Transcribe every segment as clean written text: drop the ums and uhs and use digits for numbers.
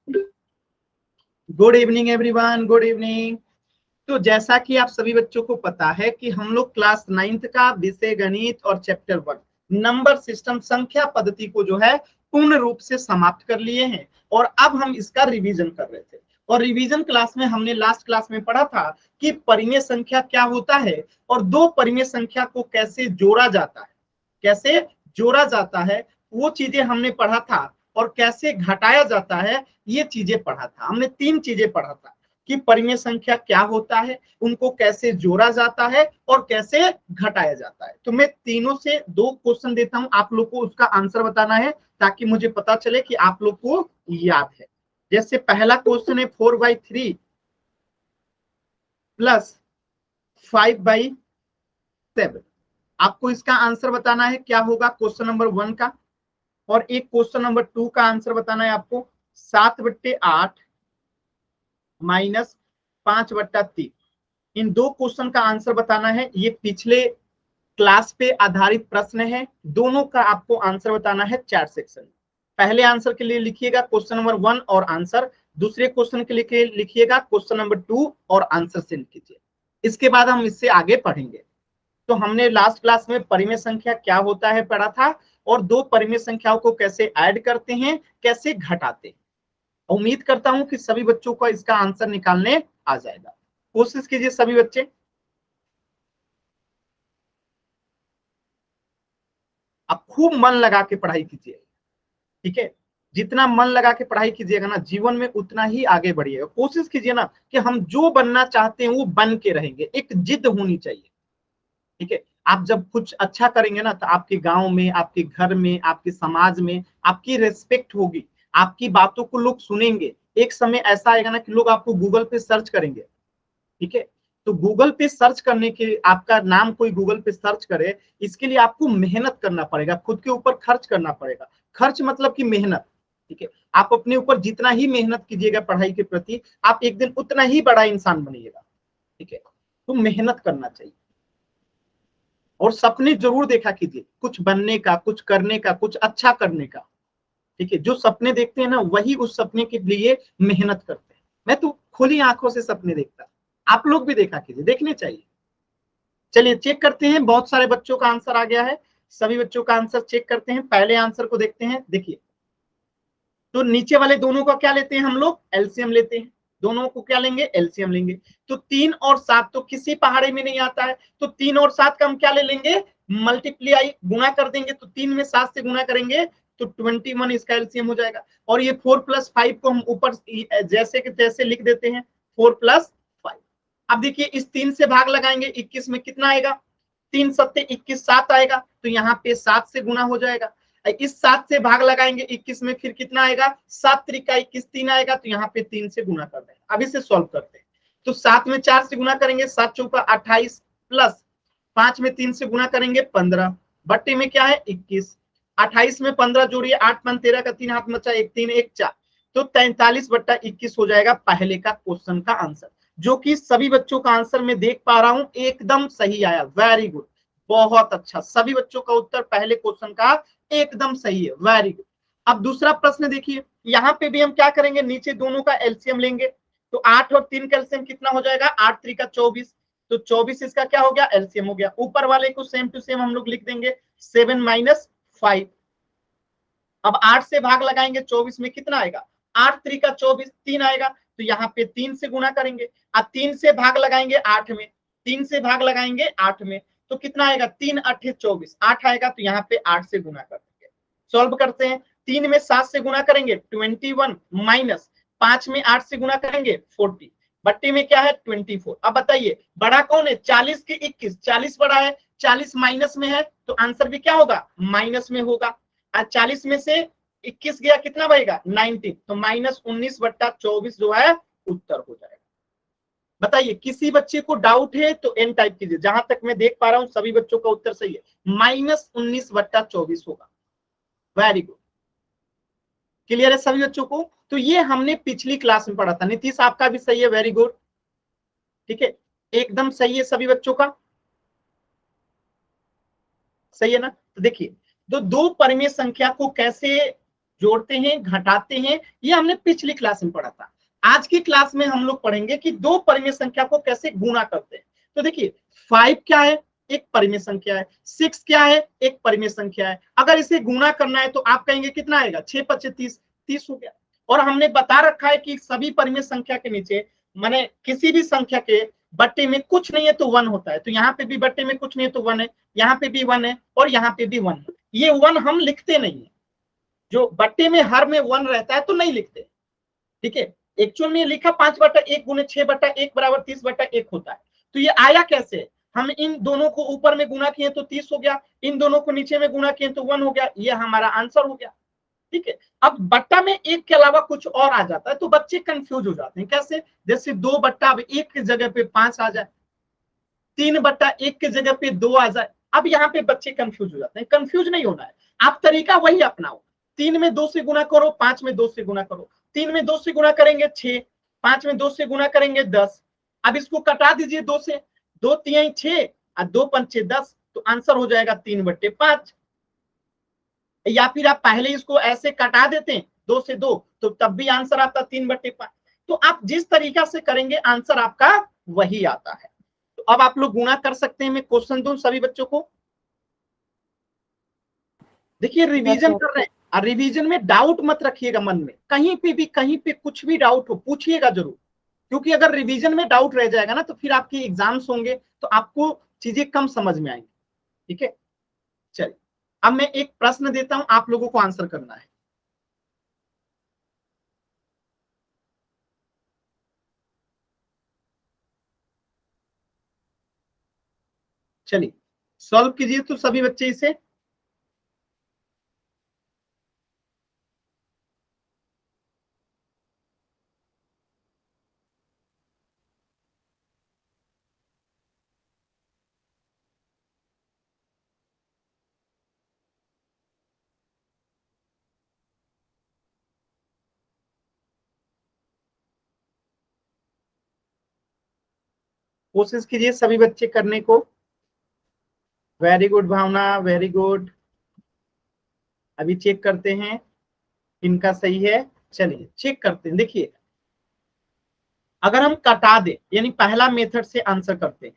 Good evening everyone, good evening. तो जैसा कि आप सभी बच्चों को पता है कि हम लोग क्लास 9th का विषय गणित और चैप्टर 1 नंबर सिस्टम संख्या पद्धति को जो है पूर्ण रूप से समाप्त कर लिए हैं और अब हम इसका रिवीजन कर रहे थे। और रिवीजन क्लास में हमने लास्ट क्लास में पढ़ा था कि परिमेय संख्या क्या होता है और दो परिमेय संख्या को कैसे जोड़ा जाता है, कैसे जोड़ा जाता है वो चीजें हमने पढ़ा था। और कैसे घटाया जाता है ये चीजें पढ़ा था। हमने 3 चीजें पढ़ा था कि परिमेय संख्या क्या होता है, उनको कैसे जोड़ा जाता है और कैसे घटाया जाता है। तो मैं तीनों से 2 क्वेश्चन देता हूं, आप लोग को उसका आंसर बताना है ताकि मुझे पता चले कि आप लोग को याद है। जैसे पहला क्वेश्चन है 4/3 प्लस 5/7। आपको इसका आंसर बताना है क्या होगा क्वेश्चन नंबर 1 का। और एक क्वेश्चन नंबर 2 का आंसर बताना है आपको 7/8 माइनस 5/3। इन 2 क्वेश्चन का आंसर बताना है। ये पिछले क्लास पे आधारित प्रश्न है, दोनों का आपको आंसर बताना है 4 सेक्शन। पहले आंसर के लिए लिखिएगा क्वेश्चन नंबर 1 और आंसर, दूसरे क्वेश्चन के लिए लिखिएगा क्वेश्चन नंबर 2 और आंसर सेंड कीजिए। इसके बाद हम इससे आगे पढ़ेंगे। तो हमने लास्ट क्लास में परिमेय संख्या क्या होता है पढ़ा था और दो परिमेय संख्याओं को कैसे ऐड करते हैं, कैसे घटाते हैं। उम्मीद करता हूं कि सभी बच्चों को इसका आंसर निकालने आ जाएगा। कोशिश कीजिए सभी बच्चे। आप खूब मन लगा के पढ़ाई कीजिए, ठीक है। जितना मन लगा के पढ़ाई कीजिएगा ना जीवन में उतना ही आगे बढ़िएगा। कोशिश कीजिए ना कि हम जो बनना चाहते हैं वो बन के रहेंगे, एक जिद होनी चाहिए, ठीक है। आप जब कुछ अच्छा करेंगे ना तो आपके गांव में, आपके घर में, आपके समाज में आपकी रेस्पेक्ट होगी, आपकी बातों को लोग सुनेंगे। एक समय ऐसा आएगा ना कि लोग आपको गूगल पे सर्च करेंगे, ठीक है। तो गूगल पे सर्च करने के, आपका नाम कोई गूगल पे सर्च करे, इसके लिए आपको मेहनत करना पड़ेगा, खुद के ऊपर खर्च करना पड़ेगा। खर्च मतलब कि मेहनत, ठीक है। आप अपने ऊपर जितना ही मेहनत कीजिएगा पढ़ाई के प्रति, आप एक दिन उतना ही बड़ा इंसान बनिएगा, ठीक है। तो मेहनत करना चाहिए और सपने जरूर देखा कीजिए, कुछ बनने का, कुछ करने का, कुछ अच्छा करने का, ठीक है। जो सपने देखते हैं ना वही उस सपने के लिए मेहनत करते हैं। मैं तो खुली आंखों से सपने देखता, आप लोग भी देखा कीजिए, देखने चाहिए। चलिए चेक करते हैं, बहुत सारे बच्चों का आंसर आ गया है। सभी बच्चों का आंसर चेक करते हैं। पहले आंसर को देखते हैं। देखिए, तो नीचे वाले दोनों का क्या लेते हैं हम लोग, एलसीएम लेते हैं। दोनों को क्या लेंगे, एलसीएम लेंगे। तो 3 और 7 तो किसी पहाड़े में नहीं आता है, तो 3 और 7 का हम क्या ले लेंगे, मल्टीप्लाई, गुणा कर देंगे। तो 3 में 7 से गुणा करेंगे तो 21 इसका एलसीएम हो जाएगा। और ये 4+5 को हम ऊपर जैसे के तैसे लिख देते हैं, 4+5। अब देखिए इस 3 से भाग लगाएंगे 21 में कितना आएगा, 3 सत्ते 21, 7 आएगा। तो यहाँ पे 7 से गुना हो जाएगा। इस 7 से भाग लगाएंगे 21 में, फिर कितना आएगा, 7 त्रिका 21, 3 आएगा। तो यहाँ पे 3 से गुना कर देंगे। अब इसे सॉल्व करते हैं। तो 7 में 4 से गुना करेंगे, 7 चौका 28 प्लस 5 में 3 से गुना करेंगे 15, बट्टे में क्या है 21। 28 में 15 जोड़िए, 8 × 13 का 3 हाथ बचा, 1 3 1 4। तो 43/21 हो जाएगा पहले का क्वेश्चन का आंसर, जो कि सभी बच्चों का आंसर मैं देख पा रहा हूं एकदम सही आया। वेरी गुड, बहुत अच्छा। सभी बच्चों का उत्तर पहले क्वेश्चन का एकदम सही है, वेरी गुड। अब दूसरा प्रश्न देखिए, यहाँ पे भी हम क्या करेंगे, नीचे दोनों का एलसीएम लेंगे। तो 8 और 3 का एलसीएम कितना हो जाएगा, 8 3 का 24। तो 24 इसका क्या हो गया, एलसीएम हो गया। ऊपर वाले को सेम टू सेम हम लोग लिख देंगे 7 - 5। अब 8 से भाग लगाएंगे 24 में कितना आएगा, 8 3 का 24, 3 आएगा। तो यहाँ पे 3 से गुणा करेंगे। अब 3 से भाग लगाएंगे 8 में, 3 से भाग लगाएंगे 8 में, तो कितना आएगा, 3 8 24, 8 आएगा। तो यहाँ पे 8 से गुणा कर देंगे। सॉल्व करते हैं। 3 में 7 से गुणा करेंगे 21 माइनस 5 में 8 से गुणा करेंगे 40, बट्टे में क्या है 24। अब बताइए बड़ा कौन है, 40 के 21, 40 बड़ा है, 40 माइनस में है तो आंसर भी क्या होगा, माइनस में होगा। 40 में से 21 गया कितना बचेगा, 19। तो -19/24 जो है उत्तर हो जाएगा। बताइए किसी बच्चे को डाउट है तो एन टाइप कीजिए। जहां तक मैं देख पा रहा हूं सभी बच्चों का उत्तर सही है, -19/24 होगा। वेरी गुड, क्लियर है सभी बच्चों को। तो ये हमने पिछली क्लास में पढ़ा था। नीतीश आपका भी सही है, वेरी गुड, ठीक है, एकदम सही है सभी बच्चों का, सही है ना। तो देखिए, तो दो परिमेय संख्या को कैसे जोड़ते हैं, घटाते हैं, ये हमने पिछली क्लास में पढ़ा था। आज की क्लास में हम लोग पढ़ेंगे कि दो परिमेय संख्या को कैसे गुणा करते हैं। तो देखिए 5 क्या है, एक परिमेय संख्या है, 6 क्या है, एक परिमेय संख्या है। अगर इसे गुणा करना है तो आप कहेंगे कितना आएगा, 6 5 30, 30 हो गया। और हमने बता रखा है कि सभी परिमेय संख्या के नीचे माने किसी भी संख्या के बट्टे में कुछ नहीं है तो 1 होता है। तो यहाँ पे भी बट्टे में कुछ नहीं है तो 1 है, यहाँ पे भी 1 है और यहाँ पे भी 1 है। ये 1 हम लिखते नहीं है, जो बट्टे में हर में 1 रहता है तो नहीं लिखते, ठीक है। एक्चुअल में लिखा 5/1 गुने 6/1 बराबर 30/1 होता है। तो ये आया कैसे, हम इन दोनों को ऊपर में गुना किए तो 30 हो गया, इन दोनों को नीचे में गुना किए तो 1 हो गया, ये हमारा आंसर हो गया, ठीक है। अब बट्टा में 1 के अलावा कुछ और आ जाता है तो बच्चे कंफ्यूज हो जाते हैं। कैसे, जैसे 2/1 की जगह पे 5 आ जाए, 3/1 की जगह पे 2 आ जाए। अब यहाँ पे बच्चे कंफ्यूज हो जाते हैं, कंफ्यूज नहीं होना है, आप तरीका वही अपनाओ। 3 में 2 से गुना करो, 5 में 2 से गुना करो, 3 में 2 से गुना करेंगे 6, 5 में 2 से गुना करेंगे 10। अब इसको कटा दीजिए 2 से, 2 3 6 और 2 5 10, तो आंसर हो जाएगा 3/5। या फिर आप पहले इसको ऐसे कटा देते हैं 2 से 2, तो तब भी आंसर आता 3/5। तो आप जिस तरीका से करेंगे आंसर आपका वही आता है। तो अब आप लोग गुणा कर सकते हैं। मैं क्वेश्चन दूं सभी बच्चों को, देखिए रिवीजन कर रहे हैं और रिवीजन में डाउट मत रखिएगा मन में, कहीं पे कुछ भी डाउट हो पूछिएगा जरूर, क्योंकि अगर रिवीजन में डाउट रह जाएगा ना तो फिर आपके एग्जाम्स होंगे तो आपको चीजें कम समझ में आएंगी, ठीक है। चलिए अब मैं एक प्रश्न देता हूं, आप लोगों को आंसर करना है। चलिए सॉल्व कीजिए तो सभी बच्चे इसे। कोशिश कीजिए सभी बच्चे करने को। वेरी गुड भावना, वेरी गुड। अभी चेक करते हैं इनका सही है। चलिए चेक करते हैं। देखिए अगर हम कटा दे यानी पहला मेथड से आंसर करते हैं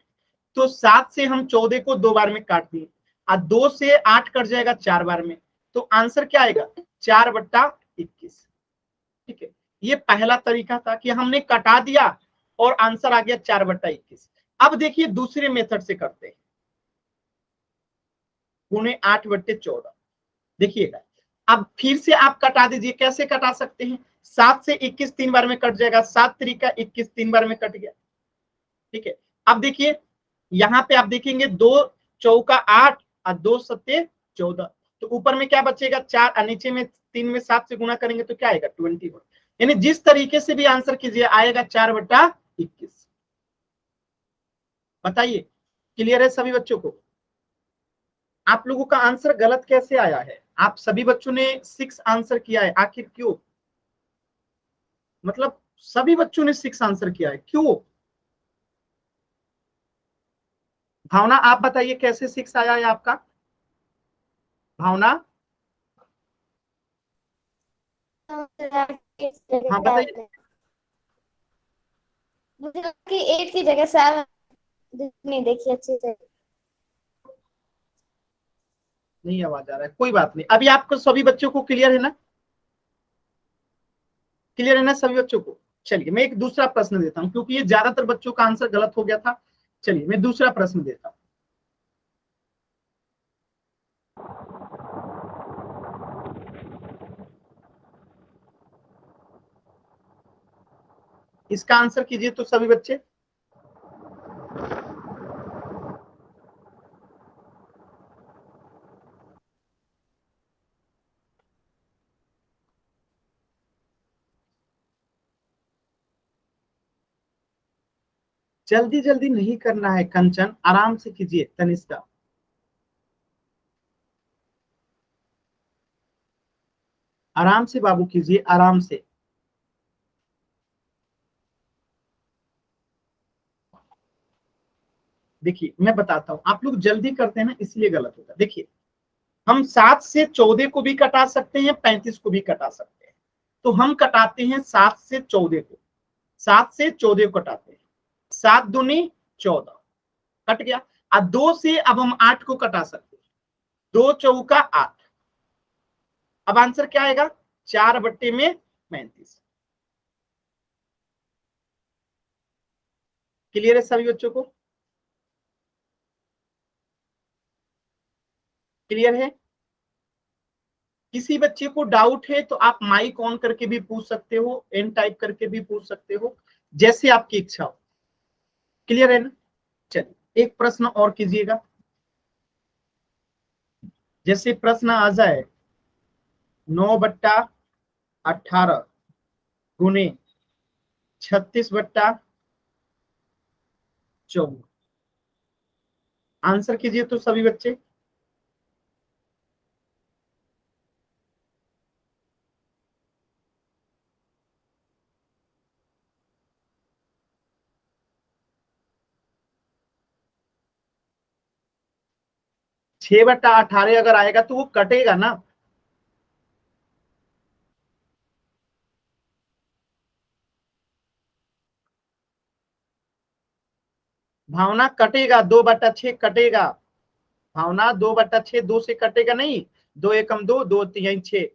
तो 7 से हम 14 को 2 बार में काट दिए और 2 से 8 कट जाएगा 4 बार में, तो आंसर क्या आएगा 4/21, ठीक है। ये पहला तरीका था कि हमने कटा दिया और आंसर आ गया 4/21। अब देखिए दूसरे मेथड से करते हैं, गुणे 8/14। देखिएगा अब फिर से आप कटा दीजिए, कैसे कटा सकते हैं, 7 से 21 3 बार में कट जाएगा, 7 3 21 3 बार में कट गया, ठीक है। अब देखिए यहाँ पे आप देखेंगे 2 चौका 8 और 2 सत्ते 14, तो ऊपर में क्या बचेगा 4 और नीचे में 3 में 7 से गुना करेंगे तो क्या आएगा 21। यानी जिस तरीके से भी आंसर कीजिए आएगा 4/21। बताइए क्लियर है सभी बच्चों को। आप लोगों का आंसर गलत कैसे आया है, आप सभी बच्चों ने 6 आंसर किया है, आखिर क्यों, मतलब सभी बच्चों ने 6 आंसर किया है, क्यों। भावना आप बताइए कैसे 6 आया है आपका, भावना। हाँ बताइए। मुझे लगा कि 8 की जगह 7। नहीं देखी अच्छे से। नहीं आवाज आ रहा है, कोई बात नहीं। अभी आपको सभी बच्चों को क्लियर है ना, क्लियर है ना सभी बच्चों को। चलिए मैं एक दूसरा प्रश्न देता हूं क्योंकि ये ज्यादातर बच्चों का आंसर गलत हो गया था। चलिए मैं दूसरा प्रश्न देता हूं। इसका आंसर कीजिए तो सभी बच्चे। जल्दी जल्दी नहीं करना है कंचन, आराम से कीजिए। तनिष्का आराम से बाबू कीजिए, आराम से। देखिए मैं बताता हूं, आप लोग जल्दी करते हैं ना इसलिए गलत होता है। देखिए हम 7 से 14 को भी कटा सकते हैं, 35 को भी कटा सकते हैं। तो हम कटाते हैं 7 से 14 को, 7 से 14 को कटाते हैं, 7 दूनी 14 कट गया। और 2 से अब हम 8 को कटा सकते हैं, 2 चौका 8। अब आंसर क्या आएगा, 4/35। क्लियर है सभी बच्चों को, क्लियर है। किसी बच्चे को डाउट है तो आप माइक ऑन करके भी पूछ सकते हो, एन टाइप करके भी पूछ सकते हो, जैसे आपकी इच्छा हो। क्लियर है ना। चलिए एक प्रश्न और कीजिएगा। जैसे प्रश्न आ जाए 9/18 गुने 36/54, आंसर कीजिए तो सभी बच्चे। छह बट्टा 18 अगर आएगा तो वो कटेगा ना। भावना कटेगा, 2/6 कटेगा। भावना 2/6, 2 से कटेगा नहीं, 2 एकम 2, 2 3 6।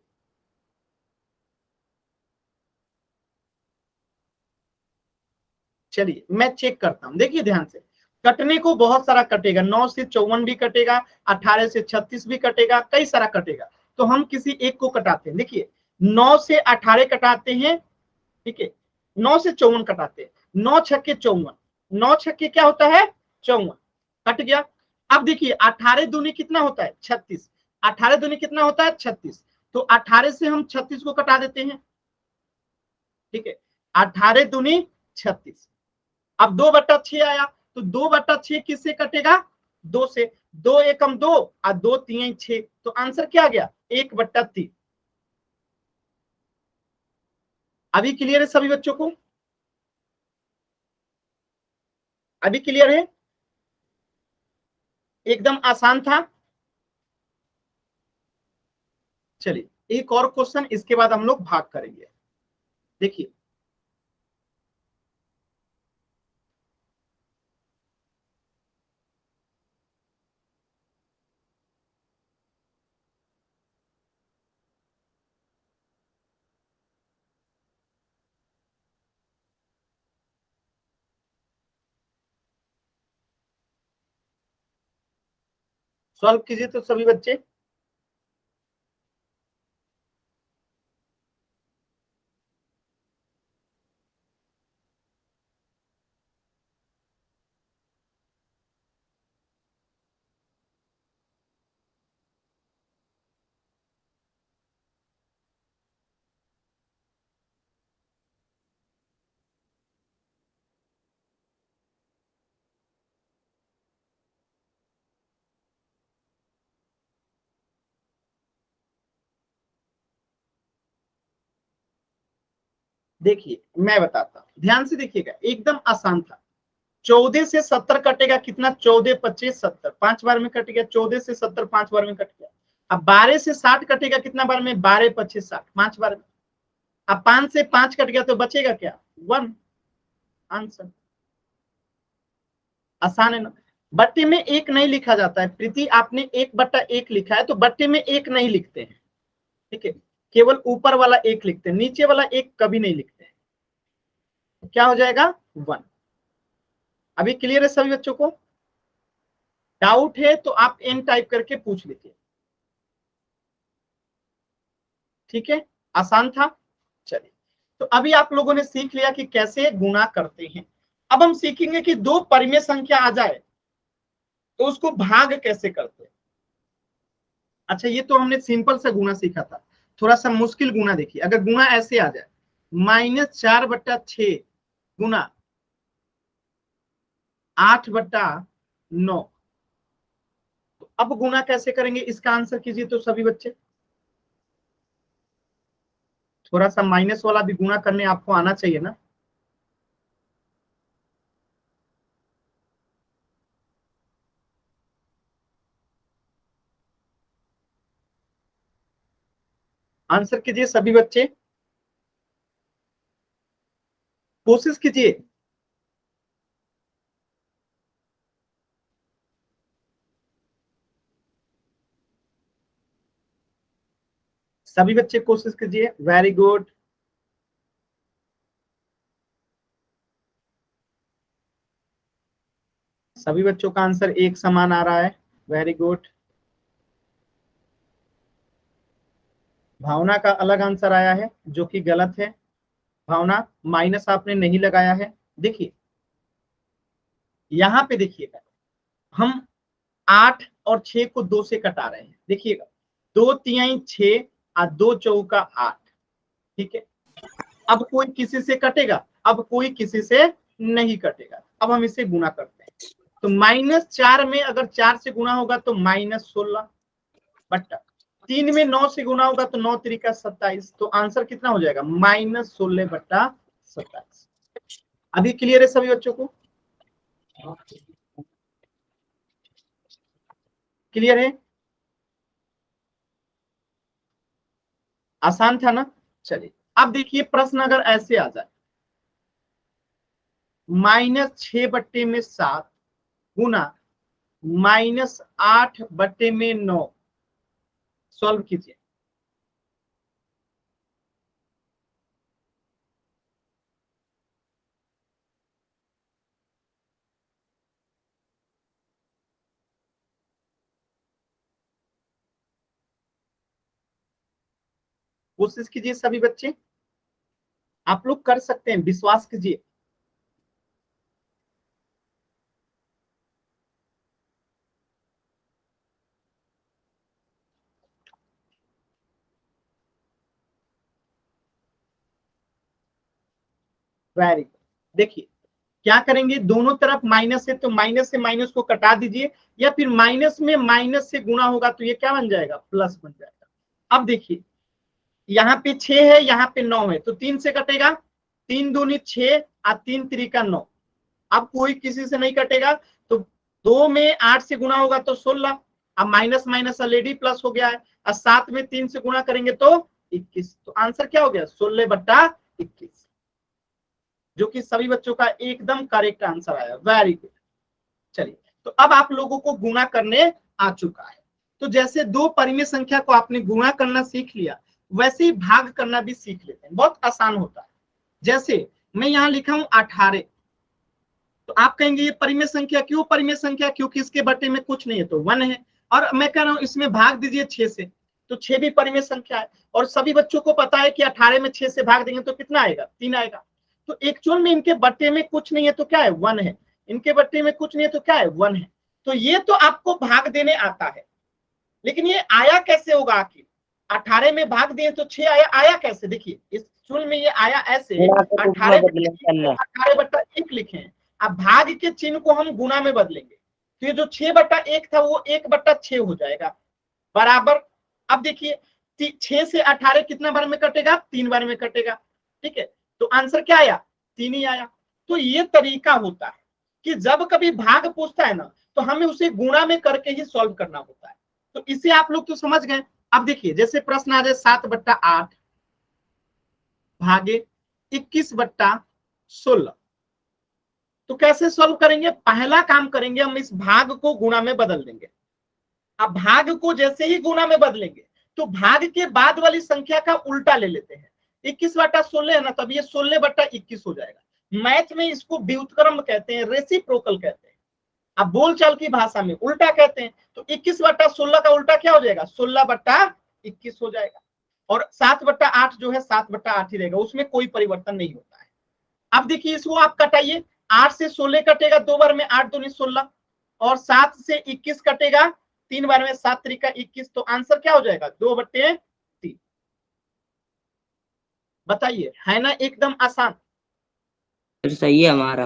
चलिए मैं चेक करता हूं, देखिए ध्यान से। कटने को बहुत सारा कटेगा, 9 से 54 भी कटेगा, 18 से 36 भी कटेगा, कई सारा कटेगा। तो हम किसी एक को कटाते हैं। देखिए 9 से 18 कटाते हैं, ठीक है, 9 से 54 कटाते हैं, 9 छक्के 54, 9 छक्के क्या होता है 54, कट गया। अब देखिए 18 दूनी कितना होता है 36, 18 दूनी कितना होता है 36, तो 18 से हम 36 को कटा देते हैं, ठीक है, 18 दूनी 36। अब 2/6 आया, तो 2/6 किससे कटेगा, 2 से, 2 एकम 2 और 2 3 6, तो आंसर क्या आ गया 1/3। अभी क्लियर है सभी बच्चों को, अभी क्लियर है, एकदम आसान था। चलिए एक और क्वेश्चन, इसके बाद हम लोग भाग करेंगे। देखिए सॉल्व कीजिए तो सभी बच्चे। देखिए मैं बताता हूं, ध्यान से देखिएगा, एकदम आसान था। 14 से 70 कटेगा कितना, 14 25 70, 5 बार में कट गया। 14 से 70 5 बार में कट गया। अब 12 से 60 कटेगा कितना बार में, 12 25 60, 5 बार में। अब 5 से 5 कट गया तो बचेगा क्या, 1। आंसर आसान है ना। बट्टे में एक नहीं लिखा जाता है प्रीति, आपने 1/1 लिखा है, तो बट्टे में एक नहीं लिखते हैं, ठीक है, केवल ऊपर वाला एक लिखते हैं, नीचे वाला एक कभी नहीं लिखते हैं। क्या हो जाएगा 1। अभी क्लियर है सभी बच्चों को, डाउट है तो आप एन टाइप करके पूछ लीजिए, ठीक है, आसान था। चलिए तो अभी आप लोगों ने सीख लिया कि कैसे गुणा करते हैं। अब हम सीखेंगे कि दो परिमेय संख्या आ जाए तो उसको भाग कैसे करते हैं। अच्छा ये तो हमने सिंपल सा गुणा सीखा था, थोड़ा सा मुश्किल गुणा देखिए। अगर गुणा ऐसे आ जाए, -4/6 गुना 8/9, तो अब गुणा कैसे करेंगे, इसका आंसर कीजिए तो सभी बच्चे। थोड़ा सा माइनस वाला भी गुणा करने आपको आना चाहिए ना। आंसर कीजिए सभी बच्चे, कोशिश कीजिए। सभी बच्चे कोशिश कीजिए, वेरी गुड। सभी बच्चों का आंसर एक समान आ रहा है, वेरी गुड। भावना का अलग आंसर आया है जो कि गलत है। भावना माइनस आपने नहीं लगाया है। देखिए यहां पे देखिएगा, हम 8 और 6 को 2 से कटा रहे हैं। देखिएगा 2 तिहाई 6 और 2 चौका 8, ठीक है। अब कोई किसी से कटेगा, अब कोई किसी से नहीं कटेगा। अब हम इसे गुना करते हैं, तो -4 में अगर 4 से गुना होगा तो -16 बट्टा 3 में 9 से गुना होगा तो 9 त्रिका 27। तो आंसर कितना हो जाएगा, -16 बट्टा 27। अभी क्लियर है सभी बच्चों को, क्लियर है, आसान था ना। चलिए अब देखिए प्रश्न अगर ऐसे आ जाए, -6 बट्टे में 7 गुना -8 बट्टे में 9, सॉल्व कीजिए। कोशिश कीजिए सभी बच्चे, आप लोग कर सकते हैं, विश्वास कीजिए। Very good. देखिए क्या करेंगे, दोनों तरफ माइनस है तो माइनस से माइनस को कटा दीजिए, या फिर माइनस में माइनस से गुना होगा तो ये क्या बन जाएगा, प्लस बन जाएगा। अब देखिए यहाँ पे 6 है, यहाँ पे 9 है, तो 3 से कटेगा, 3 दूनी 6 और 3 त्रिका 9। अब कोई किसी से नहीं कटेगा, तो 2 में 8 से गुना होगा तो 16। अब माइनस माइनस ऑलरेडी प्लस हो गया है, और 7 में 3 से गुना करेंगे तो 21। तो आंसर क्या हो गया, 16 बट्टा 21, जो कि सभी बच्चों का एकदम करेक्ट आंसर आया, वेरी गुड। चलिए तो अब आप लोगों को गुणा करने आ चुका है। तो जैसे दो परिमेय संख्या को आपने गुणा करना सीख लिया, वैसे ही भाग करना भी सीख लेते हैं, बहुत आसान होता है। जैसे मैं यहाँ लिखा हूं 18, तो आप कहेंगे ये परिमेय संख्या क्यों परिमेय संख्या, क्योंकि इसके बटे में कुछ नहीं है तो 1 है। और मैं कह रहा हूं इसमें भाग दीजिए 6 से, तो 6 भी परिमेय संख्या है। और सभी बच्चों को पता है कि 18 में 6 से भाग देंगे तो कितना आएगा, 3 आएगा। तो एक्चुअल में इनके बटे में कुछ नहीं है तो क्या है, 1 है। इनके बटे में कुछ नहीं है तो क्या है, 1 है। तो ये तो आपको भाग देने आता है, लेकिन ये आया कैसे होगा आखिर, 18 में भाग दिए तो 6 आया, आया कैसे, देखिए इस चुन में ये आया ऐसे, 18/1 लिखे हैं। अब भाग के चिन्ह को हम गुना में बदलेंगे, तो ये जो 6/1 था वो 1/6 हो जाएगा, बराबर। अब देखिए 6 से 18 कितना बार में कटेगा, 3 बार में कटेगा, ठीक है। तो आंसर क्या आया, 3 ही आया। तो ये तरीका होता है कि जब कभी भाग पूछता है ना, तो हमें उसे गुणा में करके ही सॉल्व करना होता है। तो इसे आप लोग तो समझ गए। अब देखिए जैसे प्रश्न आ जाए 7/8 भागे 21/16, तो कैसे सॉल्व करेंगे, पहला काम करेंगे हम इस भाग को गुणा में बदल देंगे। अब भाग को जैसे ही गुणा में बदलेंगे तो भाग के बाद वाली संख्या का उल्टा ले लेते हैं। 21/16 है ना, तब ये 16/21 हो जाएगा। मैथ में इसको व्युत्क्रम कहते हैं, रेसिप्रोकल कहते हैं। अब बोलचाल की भाषा में उल्टा कहते हैं। तो 21/16 का उल्टा क्या हो जाएगा, 16/21 हो जाएगा। और 7/8 जो है 7/8 ही रहेगा, उसमें कोई परिवर्तन नहीं होता है। अब देखिए इसको आप कटाइए, 8 से 16 कटेगा 2 बार में, 8 दूनी 16, और 7 से 21 कटेगा 3 बार में, 7 त्रिका 21। तो आंसर क्या हो जाएगा, 2/3। बताइए, है ना एकदम आसान। सही है हमारा।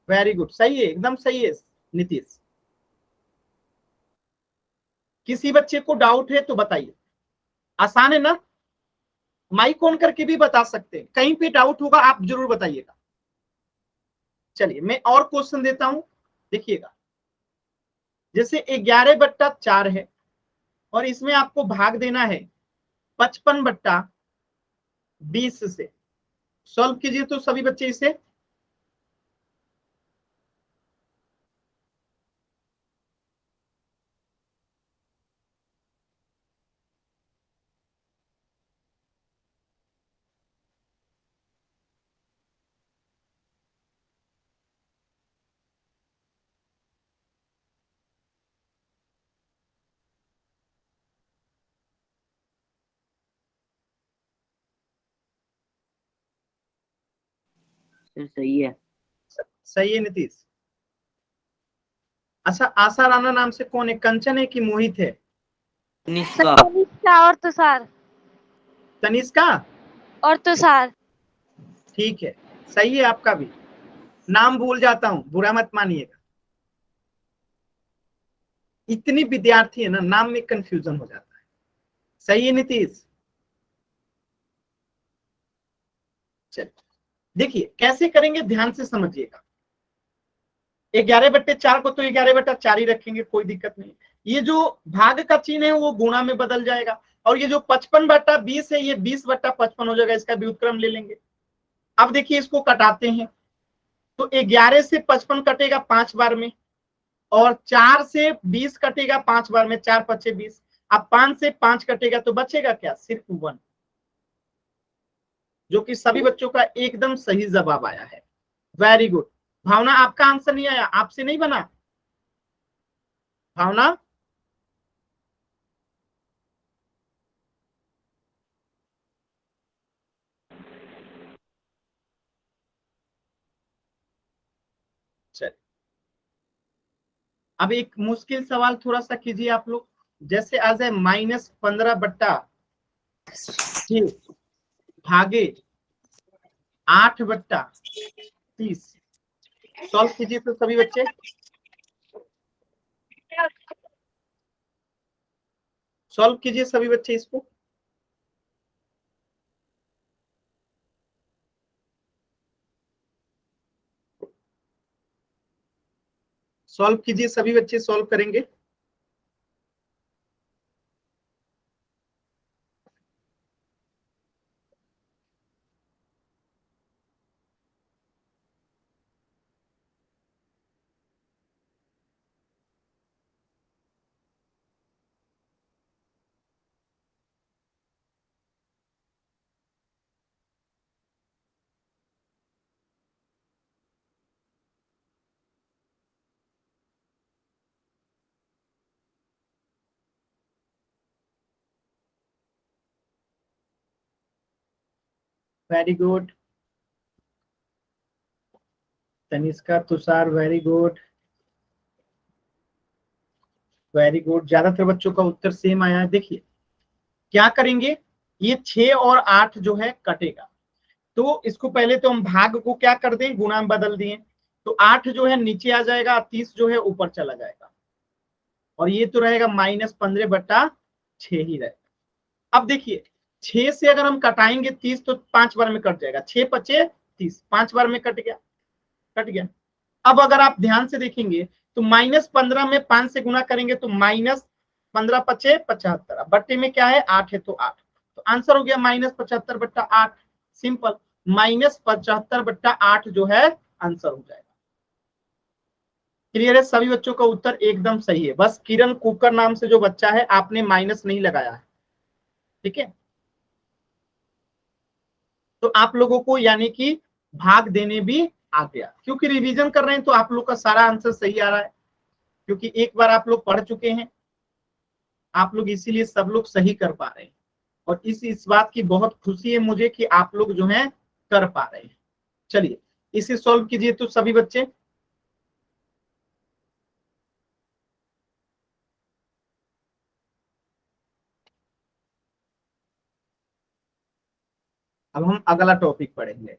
वेरी गुड, सही है, एकदम सही है नीतीश। किसी बच्चे को डाउट है तो बताइए, आसान है ना, माइक ऑन करके भी बता सकते हैं, कहीं पे डाउट होगा आप जरूर बताइएगा। चलिए मैं और क्वेश्चन देता हूं, देखिएगा जैसे 11/4 है और इसमें आपको भाग देना है 55/20 से सॉल्व कीजिए तो सभी बच्चे इसे। सर सही है। सही है नीतीश। अच्छा, आशा राणा नाम से कौन है? कंचन है कि मोहित है? निष्का। तनिष्का और तुषार। तनिष्का। और तुषार। ठीक है, सही है आपका भी। नाम भूल जाता हूं, बुरा मत मानिएगा। इतनी विद्यार्थी है ना, नाम में कंफ्यूजन हो जाता है। सही है नीतीश। चलिए देखिए कैसे करेंगे, ध्यान से समझिएगा। 11/4 को तो 11/4 ही रखेंगे, कोई दिक्कत नहीं। ये जो भाग का चिन्ह है वो गुणा में बदल जाएगा, और ये जो 55/20 है ये 20/55 हो जाएगा, इसका व्युत्क्रम ले लेंगे। अब देखिए इसको कटाते हैं, तो 11 से 55 कटेगा 5 बार में, और 4 से 20 कटेगा 5 बार में, 4×5=20। अब 5 से 5 कटेगा तो बचेगा क्या? सिर्फ 1, जो कि सभी बच्चों का एकदम सही जवाब आया है। Very good. भावना, आपका आंसर नहीं आया, आपसे नहीं बना। भावना, चलिए अब एक मुश्किल सवाल थोड़ा सा कीजिए आप लोग। जैसे आ जाए -15/6 भागे 8/30, सॉल्व कीजिए तो सभी बच्चे। सॉल्व कीजिए सभी बच्चे इसको। सॉल्व कीजिए सभी बच्चे, सॉल्व करेंगे। Very good. Tanishka, Tushar, very good, very good. ज्यादातर बच्चों का उत्तर सेम आया है। देखिए क्या करेंगे, ये 6 और 8 जो है कटेगा, तो इसको पहले तो हम भाग को क्या कर दें, गुणा में बदल दिए, तो 8 जो है नीचे आ जाएगा, 30 जो है ऊपर चला जाएगा, और ये तो रहेगा -15/6 ही रहेगा। अब देखिए 6 से अगर हम कटाएंगे 30 तो 5 बार में कट जाएगा, 6×5=30, 5 बार में कट गया, कट गया। अब अगर आप ध्यान से देखेंगे तो -15 में 5 से गुना करेंगे तो -15×5=75, बट्टे में क्या है 8 है तो 8, तो आंसर हो गया -75/8। सिंपल, -75/8 जो है आंसर हो जाएगा। क्लियर है? सभी बच्चों का उत्तर एकदम सही है, बस किरण कुकर नाम से जो बच्चा है आपने माइनस नहीं लगाया है। ठीक है, तो आप लोगों को यानी कि भाग देने भी आ गया, क्योंकि रिवीजन कर रहे हैं तो आप लोग का सारा आंसर सही आ रहा है, क्योंकि एक बार आप लोग पढ़ चुके हैं आप लोग, इसीलिए सब लोग सही कर पा रहे हैं। और इस बात की बहुत खुशी है मुझे कि आप लोग जो है कर पा रहे हैं। चलिए इसे सॉल्व कीजिए तो सभी बच्चे। अब हम अगला टॉपिक पढ़ेंगे।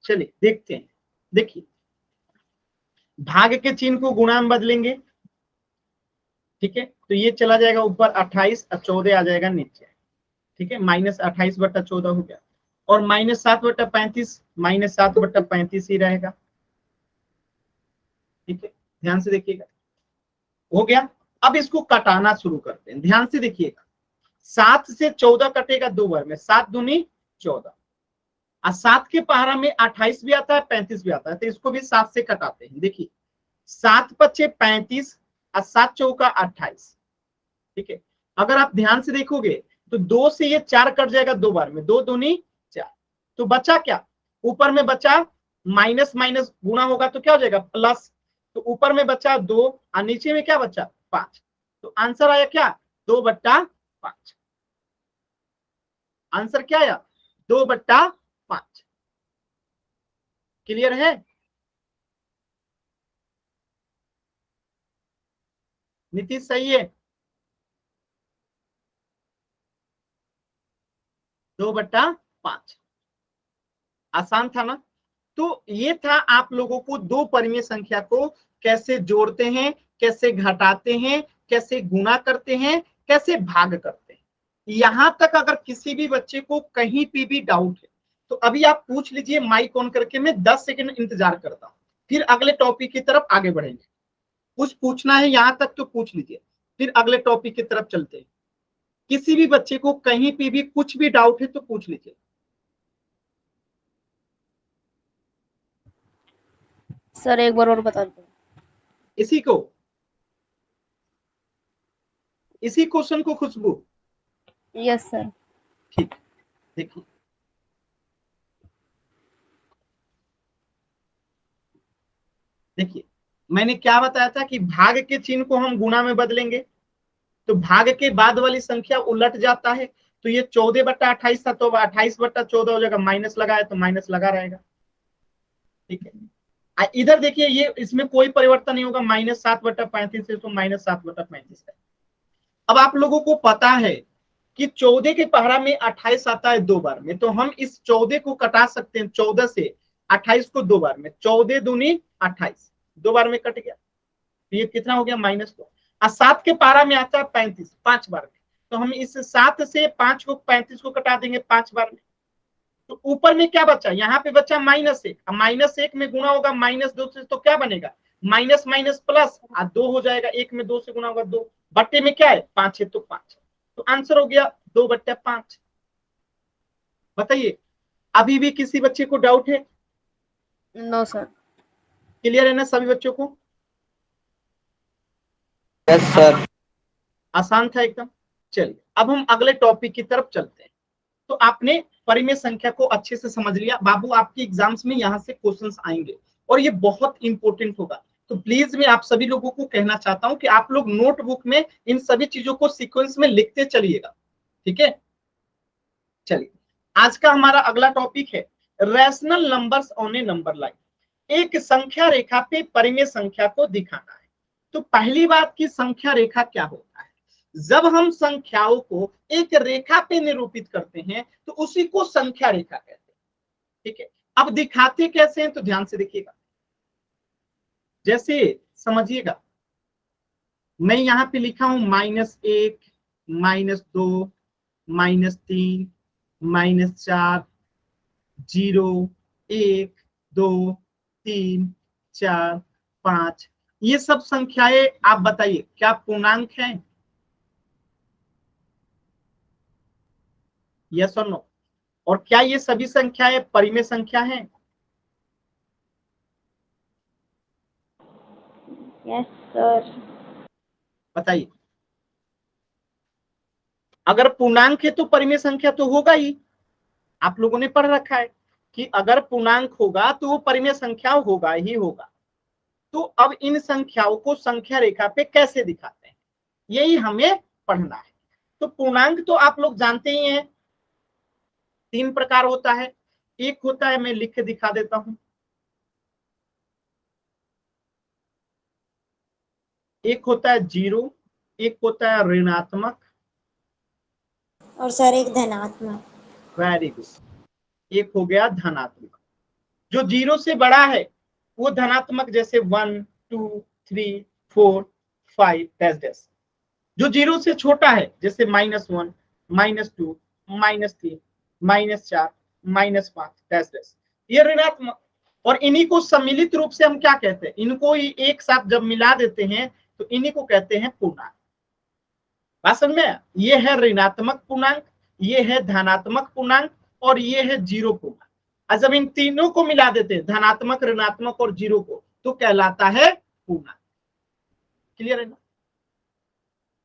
चलिए देखते हैं। देखिए भाग के चिन्ह को गुणा में बदलेंगे, ठीक है, तो ये चला जाएगा ऊपर 28 और 14 आ जाएगा नीचे, ठीक है, -28/14 हो गया, और -7/35 -7/35 ही रहेगा, ठीक है, ध्यान से देखिएगा, हो गया। अब इसको कटाना शुरू करते हैं, ध्यान से देखिएगा, 7 से 14 कटेगा 2 बार में, 7 दूनी 14, और 7 के पहाड़ा में 28 भी आता है 35 भी आता है, तो इसको भी 7 से कटाते हैं। देखिए 7 पच्चे 35 और 7 चौका 28, ठीक है। अगर आप ध्यान से देखोगे तो 2 से ये 4 कट जाएगा 2 बार में, 2 दूनी 4, तो बचा क्या, ऊपर में बचा माइनस माइनस गुणा होगा तो क्या हो जाएगा प्लस, तो ऊपर में बचा 2 और नीचे में क्या बचा 5, तो आंसर आया क्या 2/5, आंसर क्या आया 2/5। क्लियर है? नीतीश सही है? 2/5 आसान था ना। तो ये था आप लोगों को दो परिमेय संख्या को कैसे जोड़ते हैं, कैसे घटाते हैं, कैसे गुणा करते हैं, कैसे भाग करते हैं। यहां तक अगर किसी भी बच्चे को कहीं पे भी डाउट है तो अभी आप पूछ लीजिए माइक ऑन करके, मैं 10 सेकंड इंतजार करता हूं, फिर अगले टॉपिक की तरफ आगे बढ़ेंगे। कुछ पूछना है यहां तक तो पूछ लीजिए, फिर अगले टॉपिक की तरफ चलते हैं। किसी भी बच्चे को कहीं पे भी कुछ भी डाउट है तो पूछ लीजिए। सर एक बार और बता दो। इसी क्वेश्चन को खुशबू, यस सर। ठीक, देखिए देखिए मैंने क्या बताया था कि भाग के चिन्ह को हम गुणा में बदलेंगे, तो भाग के बाद वाली संख्या उलट जाता है, तो ये 14/28 था तो 28/14 हो जाएगा, माइनस लगा है तो माइनस लगा रहेगा, ठीक है। इधर देखिए ये इसमें कोई परिवर्तन नहीं होगा, -7/35 है तो -7/35 है। अब आप लोगों को पता है कि 14 के पहाड़ा में 28 आता है 2 बार में, तो हम इस 14 को कटा सकते हैं 14 से, 28 को 2 बार में, 14 दूनी 28, 2 बार में कट गया, तो ये कितना हो गया -2, और 7 के पहाड़ा में आता है 35 5 बार में, तो हम इस 7 से 5 को 35 को कटा देंगे 5 बार में, तो ऊपर में क्या बचा, यहाँ पे बचा -1, -1 में गुणा होगा -2 से तो क्या बनेगा माइनस माइनस प्लस, और 2 हो जाएगा, 1 में 2 से गुणा होगा 2, बट्टे में क्या है 5 है तो 5, तो आंसर हो गया 2/5। बताइए अभी भी किसी बच्चे को डाउट है? No sir. क्लियर है ना सभी बच्चों को? Yes sir. आसान था एकदम। चलिए अब हम अगले टॉपिक की तरफ चलते हैं। तो आपने परिमेय संख्या को अच्छे से समझ लिया। बाबू आपके एग्जाम्स में यहाँ से क्वेश्चंस आएंगे और ये बहुत इंपॉर्टेंट होगा, तो प्लीज मैं आप सभी लोगों को कहना चाहता हूं कि आप लोग नोटबुक में इन सभी चीजों को सीक्वेंस में लिखते चलिएगा, ठीक है। चलिए आज का हमारा अगला टॉपिक है rational numbers on A number line. एक संख्या रेखा पे परिमेय संख्या को दिखाना है। तो पहली बात की संख्या रेखा क्या होता है, जब हम संख्याओं को एक रेखा पे निरूपित करते हैं तो उसी को संख्या रेखा कहते हैं, ठीक है। अब दिखाते कैसे हैं तो ध्यान से देखिएगा, जैसे समझिएगा मैं यहां पे लिखा हूं -1 -2 -3 -4 0 1 2 3 4 5, ये सब संख्याएं आप बताइए क्या पूर्णांक हैं? यस और नो? और क्या ये सभी संख्याएं परिमेय संख्या हैं? Yes sir. बताइए, अगर पूर्णांक है तो परिमेय संख्या तो होगा ही, आप लोगों ने पढ़ रखा है कि अगर पूर्णांक होगा तो वो परिमेय संख्या होगा ही होगा। तो अब इन संख्याओं को संख्या रेखा पे कैसे दिखाते हैं यही हमें पढ़ना है। तो पूर्णांक तो आप लोग जानते ही हैं, 3 प्रकार होता है। एक होता है, मैं लिख के दिखा देता हूं, एक होता है 0, एक होता है ऋणात्मक, और सर एक धनात्मक। वेरी गुड, एक हो गया धनात्मक। जो 0 से बड़ा है वो धनात्मक, जैसे 1 2 3 4 5 डैश डैश। जो 0 से छोटा है जैसे -1 -2 -3 -4 -5 डैश डैश, ये ऋणात्मक। और इन्हीं को सम्मिलित रूप से हम क्या कहते हैं, इनको ही एक साथ जब मिला देते हैं तो इन्हीं को कहते हैं पूर्णांक। बात समझ में? ये है ऋणात्मक पूर्णांक, ये है धनात्मक पूर्णांक और ये है जीरो पूर्णांक। और जब इन तीनों को मिला देते हैं, धनात्मक, ऋणात्मक और जीरो को, तो कहलाता है पूर्णांक। क्लियर है ना?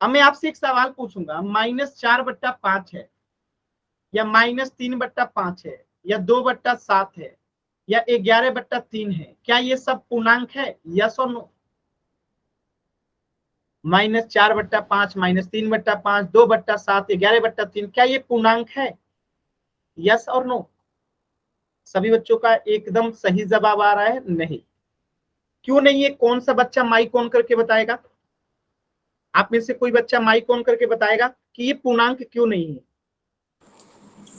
अब मैं आपसे एक सवाल पूछूंगा, -4/5 है या -3/5 है या 2/7 है या 11/3 है, क्या ये सब पूर्णांक है? यस और नो? -4/5, -3/5, 2/7, 11/3, क्या ये पूर्णांक है? यस और नो? सभी बच्चों का एकदम सही जवाब आ रहा है नहीं। क्यों नहीं है? कौन सा बच्चा माइक ऑन करके बताएगा? आप में से कोई बच्चा माइक ऑन करके बताएगा कि ये पूर्णांक क्यों नहीं है?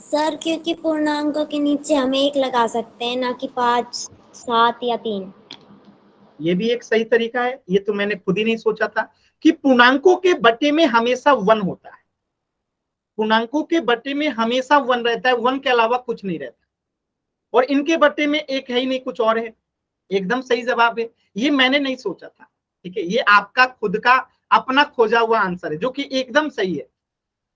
सर क्योंकि पूर्णांकों के नीचे हम 1 लगा सकते हैं, ना कि 5, 7 या 3। ये भी एक सही तरीका है, ये तो मैंने खुद ही नहीं सोचा था कि पूर्णांकों के बटे में हमेशा 1 होता है। पूर्णांकों के बटे में हमेशा 1 रहता है, 1 के अलावा कुछ नहीं रहता। और इनके बटे में 1 है ही नहीं, कुछ और है। एकदम सही जवाब है, ये मैंने नहीं सोचा था। ठीक है, ये आपका खुद का अपना खोजा हुआ आंसर है जो कि एकदम सही है।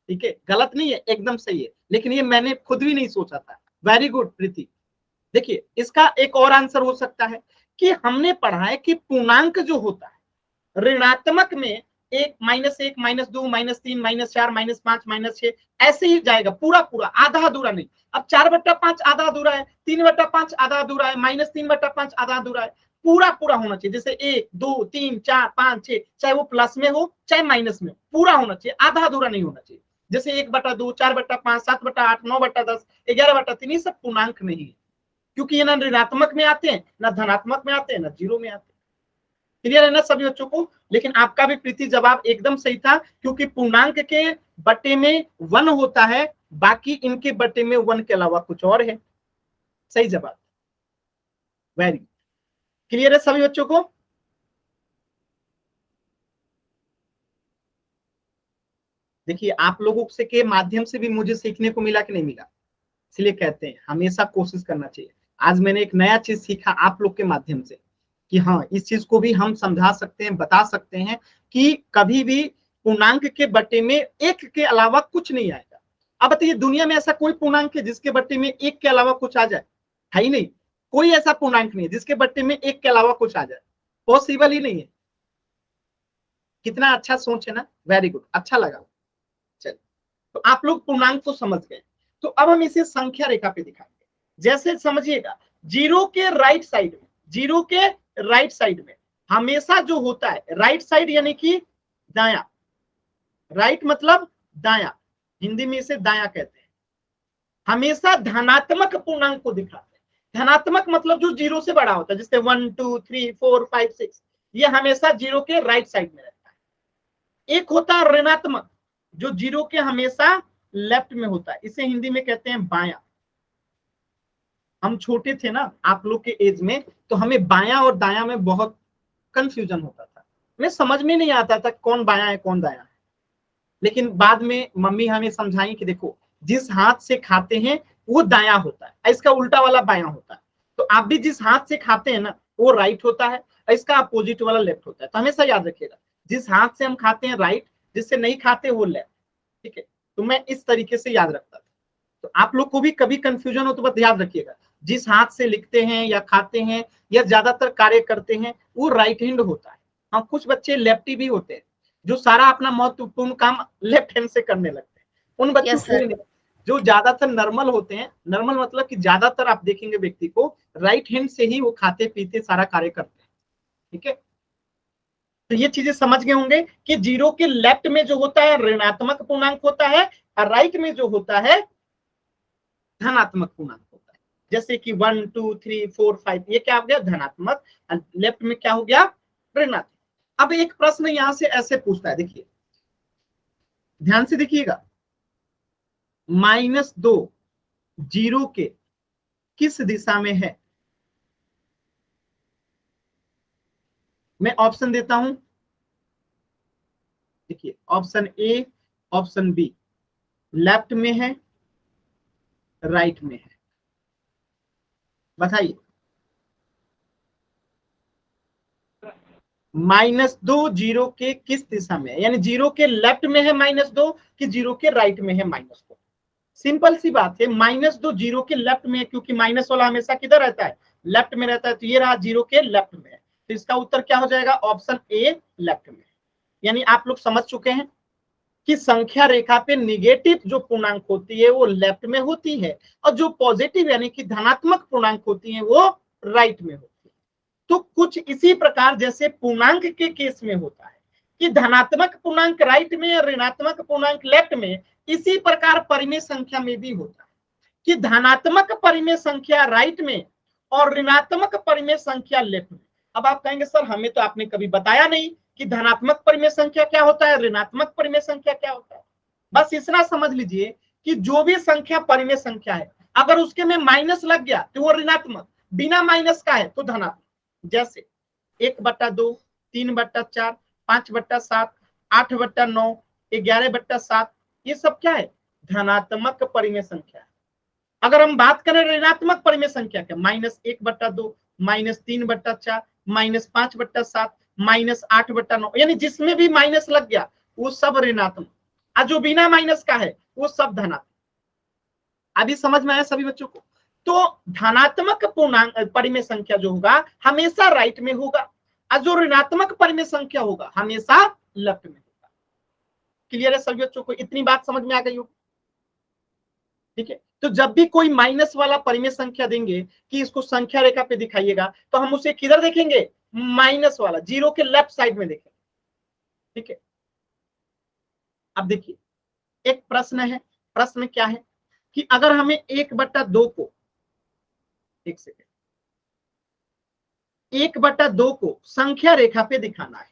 ठीक है, गलत नहीं है, एकदम सही है, लेकिन ये मैंने खुद भी नहीं सोचा था। वेरी गुड प्रीति। देखिए, इसका एक और आंसर हो सकता है कि हमने पढ़ा है कि पूर्णांक जो होता है ऋणात्मक में 1 -1 -2 -3 -4 -5 -6 ऐसे ही जाएगा, पूरा पूरा, आधा अधूरा नहीं। अब 4/5 आधा अधूरा है, 3/5 आधा अधूरा है, -3/5 आधा अधूरा है, पूरा पूरा होना चाहिए। जैसे 1 2 3 4 5 6, चाहे वो प्लस में हो चाहे माइनस में, पूरा होना चाहिए, आधा अधूरा नहीं होना चाहिए। जैसे 1/2, 4/5, 7/8, 9/10, 11/3, ये सब पूर्णांक नहीं है, क्योंकि ये ना ऋणात्मक में आते हैं, ना धनात्मक में आते हैं, ना जीरो में आते हैं। क्लियर है ना सभी बच्चों को? लेकिन आपका भी प्रीति जवाब एकदम सही था, क्योंकि पूर्णांक के बटे में 1 होता है, बाकी इनके बटे में 1 के अलावा कुछ और है। सही जवाब, वेरी क्लियर है सभी बच्चों को? देखिए, आप लोगों से के माध्यम से भी मुझे सीखने को मिला कि नहीं मिला, इसलिए कहते हैं हमेशा कोशिश करना चाहिए। आज मैंने एक नया चीज सीखा आप लोग के माध्यम से कि हाँ, इस चीज को भी हम समझा सकते हैं, बता सकते हैं कि कभी भी पूर्णांक के बटे में 1 के अलावा कुछ नहीं आएगा। अब बताइए, दुनिया में ऐसा कोई पूर्णांक है जिसके बटे में 1 के अलावा कुछ आ जाए? है ही नहीं। कोई ऐसा पूर्णांक नहीं है जिसके बटे में 1 के अलावा कुछ आ जाए, पॉसिबल ही नहीं है। कितना अच्छा सोच है ना, वेरी गुड, अच्छा लगा। चलिए, तो आप लोग पूर्णांक को समझ गए, तो अब हम इसे संख्या रेखा पे दिखाएंगे। जैसे समझिएगा, जीरो के राइट साइड में, जीरो के राइट साइड में हमेशा जो होता है, राइट साइड यानी कि दाया, राइट मतलब दाया, हिंदी में इसे दाया कहते हैं, हमेशा धनात्मक पूर्णांक को दिखाते हैं। धनात्मक मतलब जो जीरो से बड़ा होता है, जैसे 1 2 3 4 5 6, ये हमेशा जीरो के राइट साइड में रहता है। एक होता है ऋणात्मक, जो जीरो के हमेशा लेफ्ट में होता है, इसे हिंदी में कहते हैं बाया। हम छोटे थे ना आप लोग के एज में, तो हमें बाया और दाया में बहुत कंफ्यूजन होता था, हमें समझ में नहीं आता था कौन बाया है कौन दाया है। लेकिन बाद में मम्मी हमें समझाई कि देखो, जिस हाथ से खाते हैं वो दाया होता है, इसका उल्टा वाला बाया होता है। तो आप भी जिस हाथ से खाते हैं ना वो राइट होता है, इसका अपोजिट वाला लेफ्ट होता है। तो हमेशा याद रखिएगा, जिस हाथ से हम खाते हैं राइट, जिससे नहीं खाते वो लेफ्ट। ठीक है, तो मैं इस तरीके से याद रखता था। तो आप लोग को भी कभी कंफ्यूजन हो तो बस याद रखिएगा, जिस हाथ से लिखते हैं या खाते हैं या ज्यादातर कार्य करते हैं वो राइट हैंड होता है। हाँ, कुछ बच्चे लेफ्टी भी होते हैं जो सारा अपना महत्वपूर्ण काम लेफ्ट हैंड से करने लगते हैं। उन बच्चों Yes, sir. को जो ज्यादातर नॉर्मल होते हैं, नॉर्मल मतलब कि ज्यादातर आप देखेंगे व्यक्ति को राइट हैंड से ही वो खाते पीते सारा कार्य करते हैं। ठीक है, तो ये चीजें समझ गए होंगे कि जीरो के लेफ्ट में जो होता है ऋणात्मक पूर्णांक होता है, और राइट में जो होता है धनात्मक पूर्णांक होता है। जैसे कि 1 2 3 4 5, ये क्या हो गया? धनात्मक। लेफ्ट में क्या हो गया? ऋणात्मक। अब एक प्रश्न यहां से ऐसे पूछता है, देखिए ध्यान से देखिएगा, -2 जीरो के किस दिशा में है? मैं ऑप्शन देता हूं, देखिए option A, option B, left में है, राइट में है, बताइए। -2 जीरो के किस दिशा में है, यानी जीरो के लेफ्ट में है -2 कि जीरो के राइट में है -2। सिंपल सी बात है, -2 जीरो के लेफ्ट में है, क्योंकि माइनस वाला हमेशा किधर रहता है, लेफ्ट में रहता है, तो ये रहा जीरो के लेफ्ट में है, तो इसका उत्तर क्या हो जाएगा, ऑप्शन ए लेफ्ट में। यानी आप लोग समझ चुके हैं कि संख्या रेखा पे निगेटिव जो पूर्णांक होती है वो लेफ्ट में होती है, और जो पॉजिटिव यानी कि धनात्मक पूर्णांक होती है वो राइट में होती है। तो कुछ इसी प्रकार जैसे पूर्णांक के केस में होता है कि धनात्मक पूर्णांक राइट में और ऋणात्मक पूर्णांक लेफ्ट में, इसी प्रकार परिमेय संख्या में भी होता है कि धनात्मक परिमेय संख्या राइट में और ऋणात्मक परिमेय संख्या लेफ्ट में। अब आप कहेंगे सर हमें तो आपने कभी बताया नहीं कि धनात्मक परिमेय संख्या क्या होता है, ऋणात्मक परिमेय संख्या क्या होता है। बस इतना समझ लीजिए कि जो भी संख्या परिमेय संख्या है, अगर उसके में माइनस लग गया तो वो ऋणात्मक, बिना माइनस का है तो धनात्मक। जैसे 1/2, 3/4, 5/7, 8/9, 11/7, ये सब क्या है, धनात्मक परिमेय संख्या है। अगर हम बात करें ऋणात्मक परिमेय संख्या के, -1/2, -3/4, -5/7, -8/9, यानी जिसमें भी माइनस लग गया वो सब ऋणात्मक, और जो बिना माइनस का है वो सब धनात्मक। अभी समझ में आया सभी बच्चों को। तो धनात्मक पूर्णांक परिमेय संख्या जो होगा हमेशा राइट में होगा, और जो ऋणात्मक परिमेय संख्या होगा हमेशा लेफ्ट में होगा। क्लियर है सभी बच्चों को, इतनी बात समझ में आ गई होगी। ठीक है, तो जब भी कोई माइनस वाला परिमेय संख्या देंगे कि इसको संख्या रेखा पे दिखाइएगा, तो हम उसे किधर देखेंगे, माइनस वाला, जीरो के लेफ्ट साइड में देखेंगे। ठीक है, अब देखिए एक प्रश्न है, प्रश्न क्या है कि अगर हमें 1/2 को, एक सेकेंड, 1/2 को संख्या रेखा पे दिखाना है,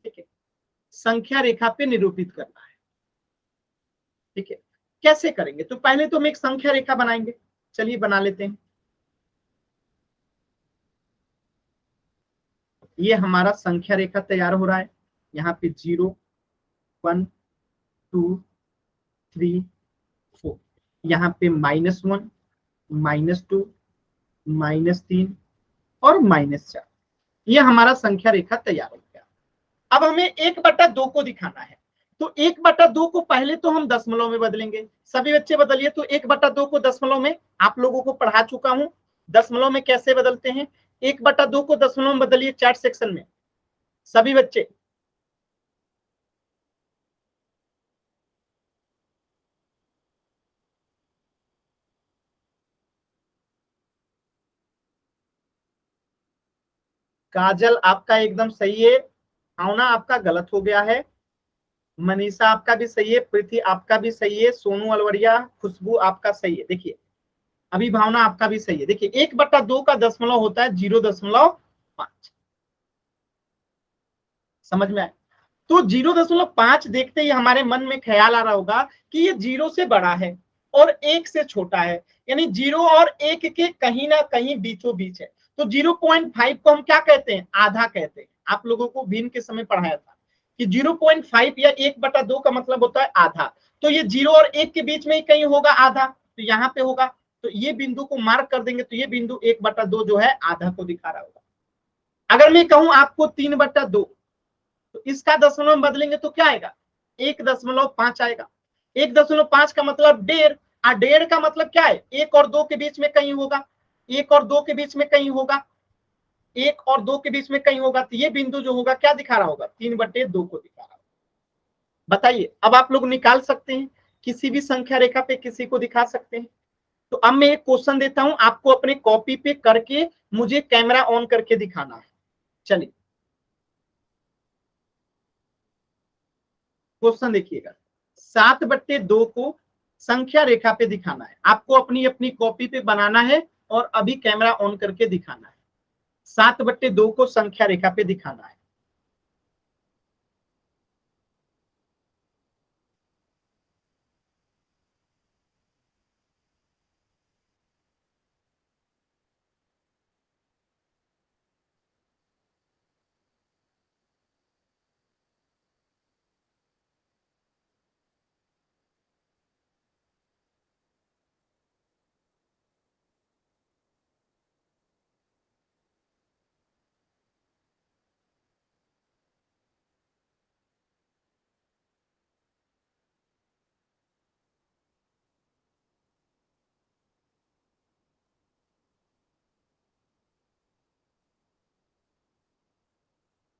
ठीक है, संख्या रेखा पे निरूपित करना है। ठीक है, कैसे करेंगे, तो पहले तो हम एक संख्या रेखा बनाएंगे, चलिए बना लेते हैं। ये हमारा संख्या रेखा तैयार हो रहा है, यहाँ पे 0, 1, 2, 3, 4, यहाँ पे -1, -2, -3 और -4, ये हमारा संख्या रेखा तैयार हो गया। अब हमें 1/2 को दिखाना है, तो 1/2 को पहले तो हम दशमलव में बदलेंगे। सभी बच्चे बदलिए, तो 1/2 को दशमलव में आप लोगों को पढ़ा चुका हूं, दशमलव में कैसे बदलते हैं। 1/2 को दशमलव में बदलिए चैट सेक्शन में सभी बच्चे। काजल आपका एकदम सही है, भावना आपका गलत हो गया है, मनीषा आपका भी सही है, प्रीति आपका भी सही है, सोनू अलवरिया, खुशबू आपका सही है। देखिए अभी भावना आपका भी सही है। देखिए 1/2 का दशमलव होता है 0.5, समझ में आए। तो 0.5 देखते ही हमारे मन में ख्याल आ रहा होगा कि ये 0 से बड़ा है और 1 से छोटा है, यानी 0 और 1 के कहीं ना कहीं बीचों बीच है। तो 0.5 को हम क्या कहते हैं, आधा कहते हैं। आप लोगों को भिन्न के समय पढ़ाया था कि 0.5 या 1/2 का मतलब होता है आधा। तो ये 0 और 1 के बीच में ही कहीं होगा आधा, तो यहाँ पे होगा, तो ये बिंदु को मार्क कर देंगे, तो ये बिंदु 1/2 जो है आधा को दिखा रहा होगा। अगर मैं कहूं आपको 3/2, तो इसका दशमलव में बदलेंगे तो क्या आएगा, 1.5 आएगा। 1.5 का मतलब 1.5, और 1.5 का मतलब क्या है, 1 और 2 के बीच में कहीं होगा, 1 और 2 के बीच में कहीं होगा, 1 और 2 के बीच में कहीं होगा, तो ये बिंदु जो होगा क्या दिखा रहा होगा, 3/2 को दिखा रहा होगा। बताइए, अब आप लोग निकाल सकते हैं, किसी भी संख्या रेखा पे किसी को दिखा सकते हैं। तो अब मैं एक क्वेश्चन देता हूं, आपको अपने कॉपी पे करके मुझे कैमरा ऑन करके दिखाना है। चलिए क्वेश्चन देखिएगा, 7/2 को संख्या रेखा पे दिखाना है, आपको अपनी अपनी कॉपी पे बनाना है और अभी कैमरा ऑन करके दिखाना है। 7/2 को संख्या रेखा पे दिखाना है।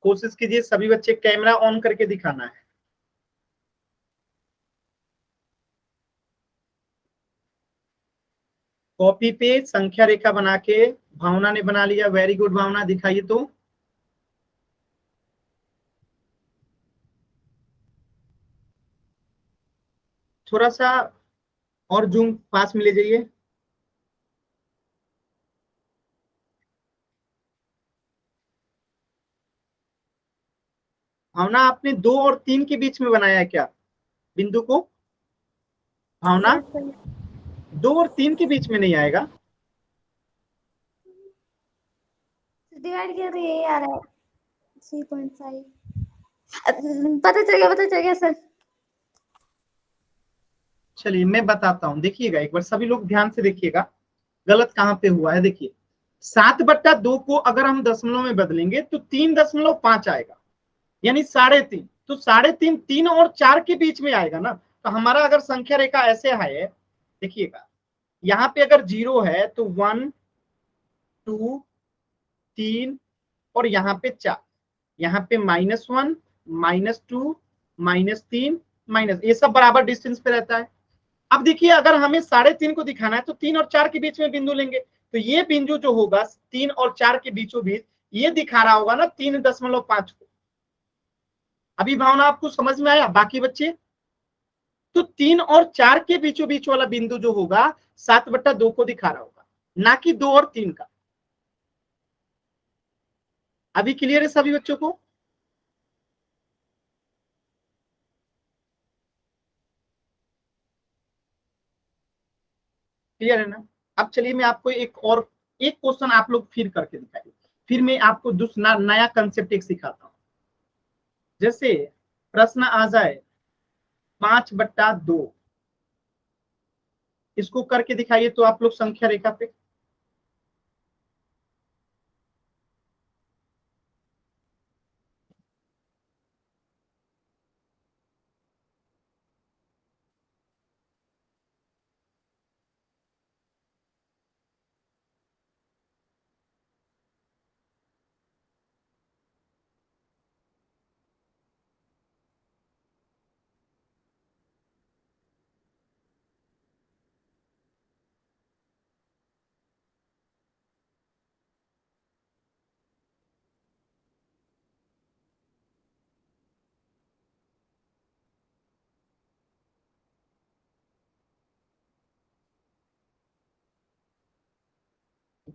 कोशिश कीजिए सभी बच्चे कैमरा ऑन करके दिखाना है। कॉपी पे संख्या रेखा बना के भावना ने बना लिया, वेरी गुड भावना, दिखाइए तो। थोड़ा सा और जूम पास में ले जाइए। भावना आपने 2 और 3 के बीच में बनाया है क्या बिंदु को? भावना 2 और 3 के बीच में नहीं आएगा। डिवाइड कर रही है यार 3.5 पता चल गया सर। चलिए मैं बताता हूं, देखिएगा एक बार सभी लोग ध्यान से देखिएगा गलत कहां पे हुआ है। देखिए 7/2 को अगर हम दशमलव में बदलेंगे तो 3.5 आएगा, यानी 3.5। तो 3.5 3 और 4 के बीच में आएगा ना। तो हमारा अगर संख्या रेखा ऐसे है, देखिएगा यहाँ पे अगर 0 है तो 1 2 3 और यहाँ पे 4, यहाँ पे -1 -2 -3 माइनस, ये सब बराबर डिस्टेंस पे रहता है। अब देखिए अगर हमें 3.5 को दिखाना है तो 3 और 4 के बीच में बिंदु लेंगे, तो ये बिंदु जो होगा 3 और 4 के बीचों बीच ये दिखा रहा होगा ना 3.5 को। अभी भावना आपको समझ में आया? बाकी बच्चे तो 3 और 4 के बीचों बीच वाला बिंदु जो होगा 7/2 को दिखा रहा होगा, ना कि 2 और 3 का। अभी क्लियर है सभी बच्चों को? क्लियर है ना? अब चलिए मैं आपको एक क्वेश्चन आप लोग फिर करके दिखाइए, फिर मैं आपको दूसरा नया कंसेप्ट एक सिखाता हूं। जैसे प्रश्न आ जाए 5/2, इसको करके दिखाइए तो आप लोग संख्या रेखा पे।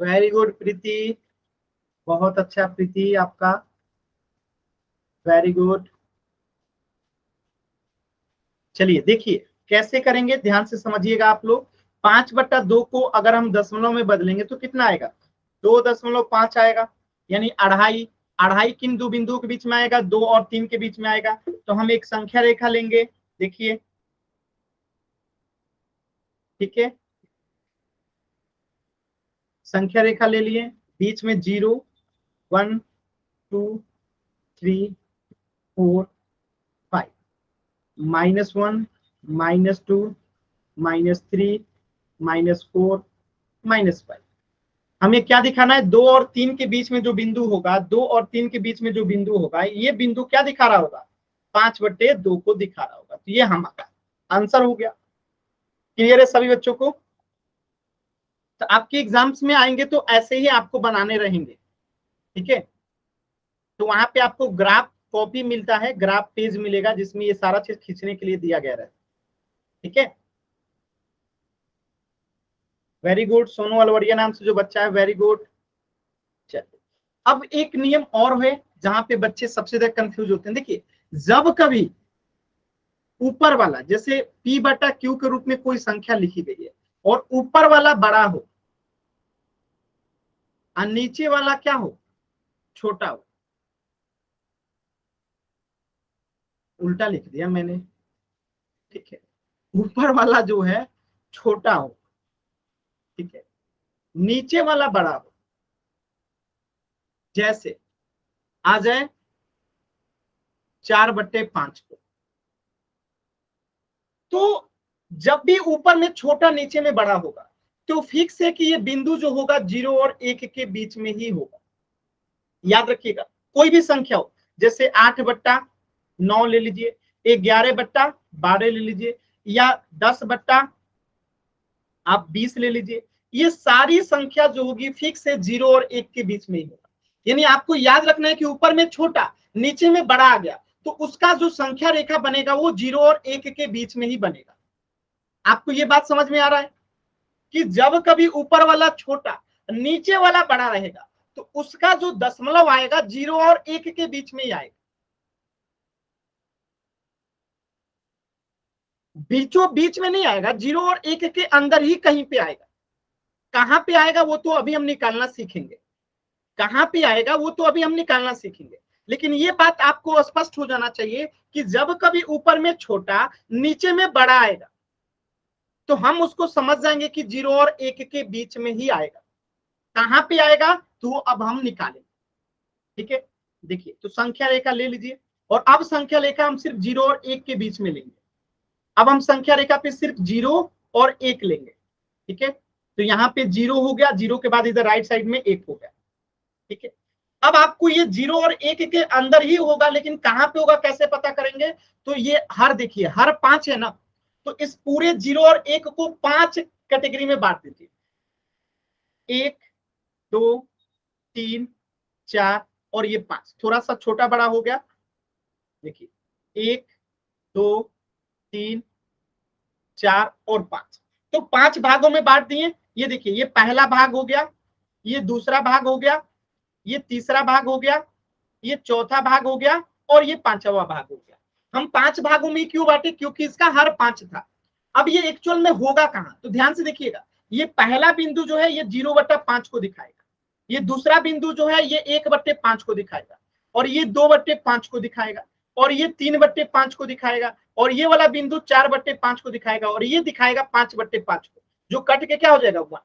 वेरी गुड प्रीति, बहुत अच्छा प्रीति आपका, वेरी गुड। चलिए देखिए कैसे करेंगे, ध्यान से समझिएगा आप लोग। 5/2 को अगर हम दशमलव में बदलेंगे तो कितना आएगा? 2.5 आएगा, यानी अढ़ाई। अढ़ाई किन दो बिंदुओं के बीच में आएगा? 2 और 3 के बीच में आएगा। तो हम एक संख्या रेखा लेंगे, देखिए ठीक है, संख्या रेखा ले लिए, बीच में 0 1 2 3 4 5, -1 -2 -3 -4 -5। हमें क्या दिखाना है? 2 और 3 के बीच में जो बिंदु होगा, 2 और 3 के बीच में जो बिंदु होगा, ये बिंदु क्या दिखा रहा होगा? 5/2 को दिखा रहा होगा। तो ये हमारा आंसर हो गया। क्लियर है सभी बच्चों को? तो आपके एग्जाम्स में आएंगे तो ऐसे ही आपको बनाने रहेंगे, ठीक है। तो वहां पे आपको ग्राफ कॉपी मिलता है, ग्राफ पेज मिलेगा जिसमें ये सारा चीज खींचने के लिए दिया गया है, ठीक है। वेरी गुड, सोनू अलवड़िया नाम से जो बच्चा है, वेरी गुड। चलिए अब एक नियम और है जहां पे बच्चे सबसे ज्यादा कंफ्यूज होते हैं। देखिए जब कभी ऊपर वाला जैसे P/Q के रूप में कोई संख्या लिखी गई है और ऊपर वाला बड़ा हो और नीचे वाला क्या हो? छोटा हो। उल्टा लिख दिया मैंने, ठीक है। ऊपर वाला जो है छोटा हो, ठीक है, नीचे वाला बड़ा हो। जैसे आ जाए 4/5 को, तो जब भी ऊपर में छोटा नीचे में बड़ा होगा तो फिक्स है कि ये बिंदु जो होगा 0 और 1 के बीच में ही होगा। याद रखिएगा कोई भी संख्या हो, जैसे 8/9 ले लीजिए, 11/12 ले लीजिए, या 10/ आप 20 ले लीजिए। ये सारी संख्या जो होगी फिक्स है, 0 और 1 के बीच में ही होगा। यानी आपको याद रखना है कि ऊपर में छोटा, नीचे में बड़ा आ गया, तो उसका जो संख्या रेखा बनेगा वो 0 और 1 के बीच में ही बनेगा। आपको ये बात समझ में आ रहा है कि जब कभी ऊपर वाला छोटा, नीचे वाला बड़ा रहेगा, तो उसका जो दशमलव आएगा 0 और 1 के बीच में ही आएगा, बीचों बीच में नहीं आएगा, 0 और 1 के अंदर ही कहीं पे आएगा। कहां पे आएगा वो तो अभी हम निकालना सीखेंगे, कहां पे आएगा वो तो अभी हम निकालना सीखेंगे। लेकिन ये बात आपको स्पष्ट हो जाना चाहिए कि जब कभी ऊपर में छोटा, नीचे में बड़ा आएगा, तो हम उसको समझ जाएंगे कि 0 और 1 के बीच में ही आएगा। कहां पे आएगा तो अब हम निकालेंगे, ठीक है। देखिए, तो संख्या रेखा ले लीजिए, और अब संख्या रेखा हम सिर्फ 0 और 1 के बीच में लेंगे। अब हम संख्या रेखा पे सिर्फ 0 और 1 लेंगे, ठीक है। तो यहाँ पे 0 हो गया, 0 के बाद इधर राइट साइड में 1 हो गया, ठीक है। अब आपको ये 0 और 1 के अंदर ही होगा, लेकिन कहां पे होगा कैसे पता करेंगे? तो ये हर, देखिए हर 5 है ना, तो इस पूरे 0 और 1 को 5 कैटेगरी में बांट दीजिए। 1, 2, 3, 4 और ये 5, थोड़ा सा छोटा बड़ा हो गया। देखिए 1, 2, 3, 4 और 5, तो 5 भागों में बांट दिए। ये देखिए, ये पहला भाग हो गया, ये दूसरा भाग हो गया, ये तीसरा भाग हो गया, ये चौथा भाग हो गया, और ये पांचवा भाग हो गया। हम 5 भागों में क्यों बांटे? क्योंकि इसका हर 5 था। अब ये एक्चुअल में होगा कहां, तो ध्यान से देखिएगा। ये पहला बिंदु जो है ये 0/5 को दिखाएगा, ये दूसरा बिंदु जो है ये 1/5 को दिखाएगा, और ये 2/5 को दिखाएगा, और ये 3/5 को दिखाएगा, और ये वाला बिंदु 4/5 को दिखाएगा, और ये दिखाएगा 5/5 को, जो कट के क्या हो जाएगा 1।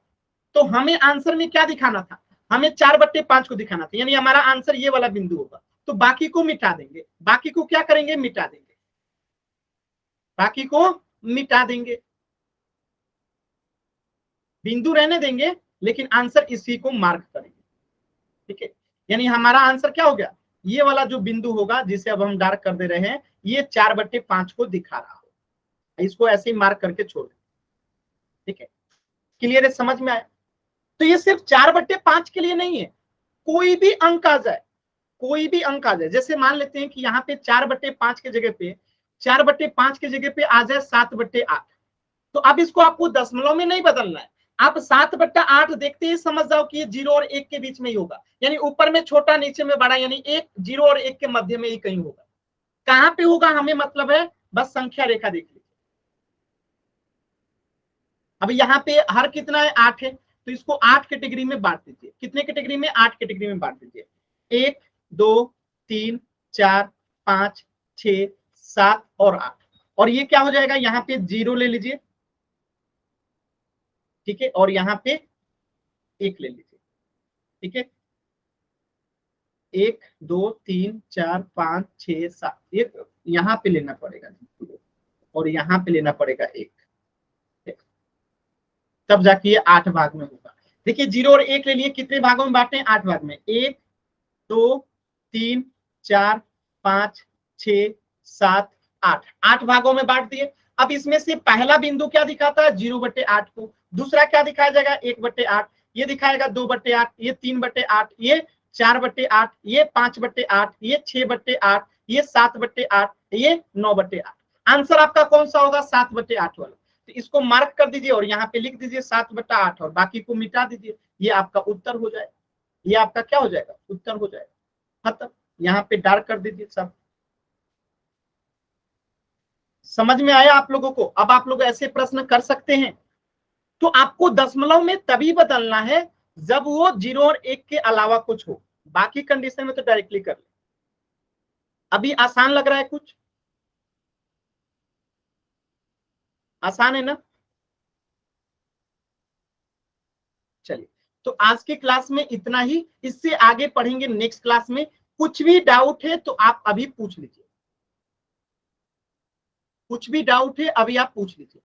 तो हमें आंसर में क्या दिखाना था? हमें 4/5 को दिखाना था, यानी हमारा आंसर ये वाला बिंदु होगा। तो बाकी को मिटा देंगे, बाकी को क्या करेंगे? मिटा देंगे, बाकी को मिटा देंगे, बिंदु रहने देंगे, लेकिन आंसर इसी को मार्क करेंगे, ठीक है। यानी हमारा आंसर क्या हो गया? ये वाला जो बिंदु होगा, जिसे अब हम डार्क कर दे रहे हैं, ये 4/5 को दिखा रहा होगा, इसको ऐसे ही मार्क करके छोड़ दें, ठीक है। क्लियर है, समझ में आया? तो ये सिर्फ 4/5 के लिए नहीं है, कोई भी अंक आ जाए, कोई भी अंक आ जाए। जैसे मान लेते हैं कि यहाँ पे 4/5 के जगह पे 4/5 के जगह पे आ जाए 7/8, तो अब इसको आपको दशमलव में नहीं बदलना है, आप 7/8 देखते ही समझ जाओ कि ये 0 और 1 के बीच में ही होगा। यानी ऊपर में छोटा, नीचे में बड़ा, यानी 0 और 1 के मध्य में ही कहीं होगा। कहां पे होगा हमें मतलब है, बस संख्या रेखा देख लीजिए। अब यहाँ पे हर कितना है? 8 है, तो इसको 8 कैटेगरी में बांट दीजिए। कितने कैटेगरी में? 8 कैटेगरी में बांट दीजिए। 1, 2, 3, 4, 5, 6, 7 और 8। और ये क्या हो जाएगा? यहाँ पे 0 ले लीजिए, ठीक है, और यहाँ पे 1 ले लीजिए, ठीक है। 1, 2, 3, 4, 5, 6, 7, ये यहाँ पे लेना पड़ेगा, और यहाँ पे लेना पड़ेगा 1, तब जाके ये 8 भाग में होगा। देखिए 0 और 1 ले लिए, कितने भागों में बांटे हैं? 8 भाग में। 1, 2, 3, 4, 5, 6, 7, 8, 8 भागों में बांट दिए। अब इसमें से पहला बिंदु क्या दिखाता है? 0/8 को। दूसरा क्या दिखाया जाएगा? 1/8। ये दिखाएगा 2/8, ये 3/8, ये 4/8, ये 5/8, ये 6/8, ये 7/8, ये 9/8। आंसर आपका कौन सा होगा? 7/8 वाला। तो इसको मार्क कर दीजिए और यहाँ पे लिख दीजिए 7/8, और बाकी को मिटा दीजिए। ये आपका उत्तर हो जाएगा, ये आपका क्या हो जाएगा? उत्तर हो जाएगा। खत्म। यहाँ पे डार्क कर दीजिए सब। समझ में आया आप लोगों को? अब आप लोग ऐसे प्रश्न कर सकते हैं। तो आपको दशमलव में तभी बदलना है जब वो 0 और 1 के अलावा कुछ हो, बाकी कंडीशन में तो डायरेक्टली कर ले। अभी आसान लग रहा है? कुछ आसान है ना? चलिए, तो आज की क्लास में इतना ही। इससे आगे पढ़ेंगे नेक्स्ट क्लास में। कुछ भी डाउट है तो आप अभी पूछ लीजिए, कुछ भी डाउट है अभी आप पूछ लीजिए।